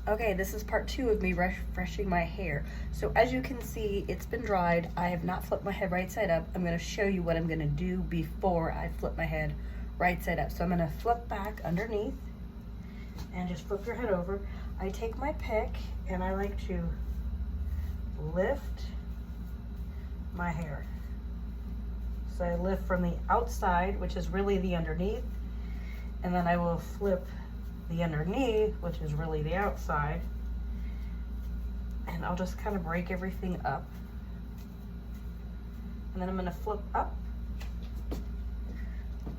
Okay, this is part 2 of me refreshing my hair. So as you can see, it's been dried. I have not flipped my head right side up. I'm gonna show you what I'm gonna do before I flip my head right side up. So I'm gonna flip back underneath and just flip your head over. I take my pick and I like to lift my hair. So I lift from the outside, which is really the underneath, and then I will flip the underneath, which is really the outside, and I'll just kind of break everything up. And then I'm gonna flip up,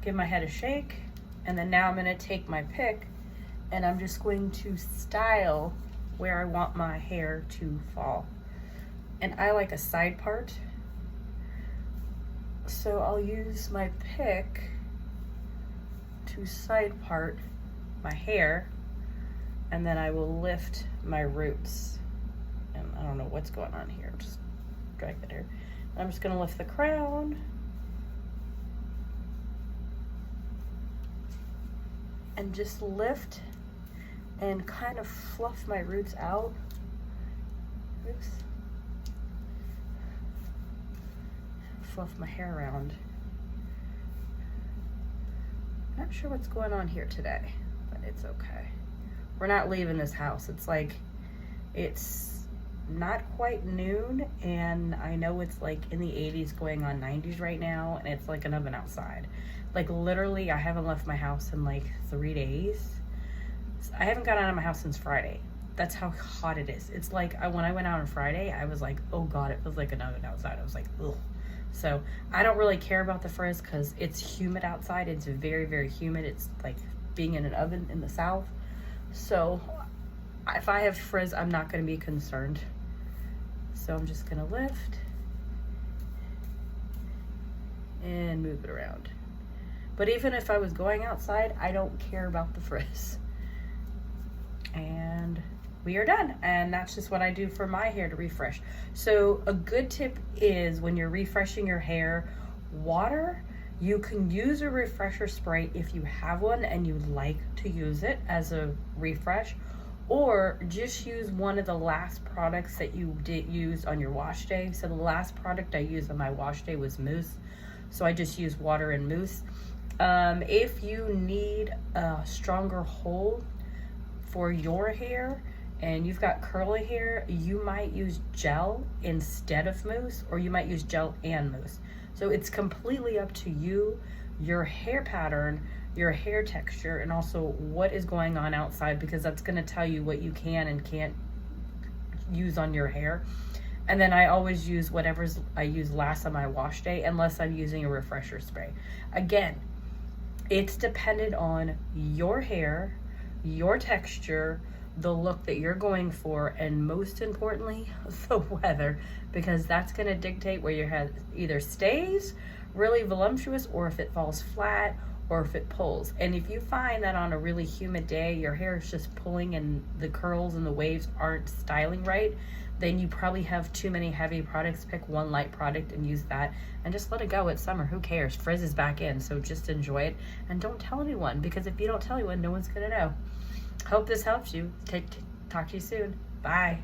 give my head a shake, and then now I'm gonna take my pick and I'm just going to style where I want my hair to fall. And I like a side part, so I'll use my pick to side part my hair, and then I will lift my roots. And I don't know what's going on here, just drag that hair. I'm just gonna lift the crown. And just lift and kind of fluff my roots out. Oops. Fluff my hair around. Not sure what's going on here today, but it's okay. We're not leaving this house. It's like, it's not quite noon, and I know it's like in the 80s going on 90s right now, and it's like an oven outside. Like literally, I haven't left my house in like 3 days. I haven't got out of my house since Friday. That's how hot it is. It's like, when I went out on Friday, I was like, oh God, it feels like an oven outside. I was like, ugh. So I don't really care about the frizz because it's humid outside. It's very, very humid. It's like being in an oven in the South. So if I have frizz, I'm not going to be concerned. So I'm just going to lift and move it around. But even if I was going outside, I don't care about the frizz. And we are done. And that's just what I do for my hair to refresh. So a good tip is when you're refreshing your hair, water, you can use a refresher spray if you have one and you like to use it as a refresh, or just use one of the last products that you did use on your wash day. So the last product I used on my wash day was mousse. So I just use water and mousse. If you need a stronger hold for your hair and you've got curly hair, you might use gel instead of mousse, or you might use gel and mousse. So it's completely up to you, your hair pattern, your hair texture, and also what is going on outside, because that's going to tell you what you can and can't use on your hair. And then I always use whatever's I use last on my wash day, unless I'm using a refresher spray. Again, it's dependent on your hair, your texture, the look that you're going for, and most importantly, the weather, because that's going to dictate where your head either stays really voluptuous, or if it falls flat, or if it pulls. And if you find that on a really humid day your hair is just pulling and the curls and the waves aren't styling right, then you probably have too many heavy products. Pick one light product and use that, and just let it go. It's summer, who cares? Frizz is back in, so just enjoy it, and don't tell anyone, because if you don't tell anyone, no one's gonna know. Hope this helps you. Talk to you soon. Bye.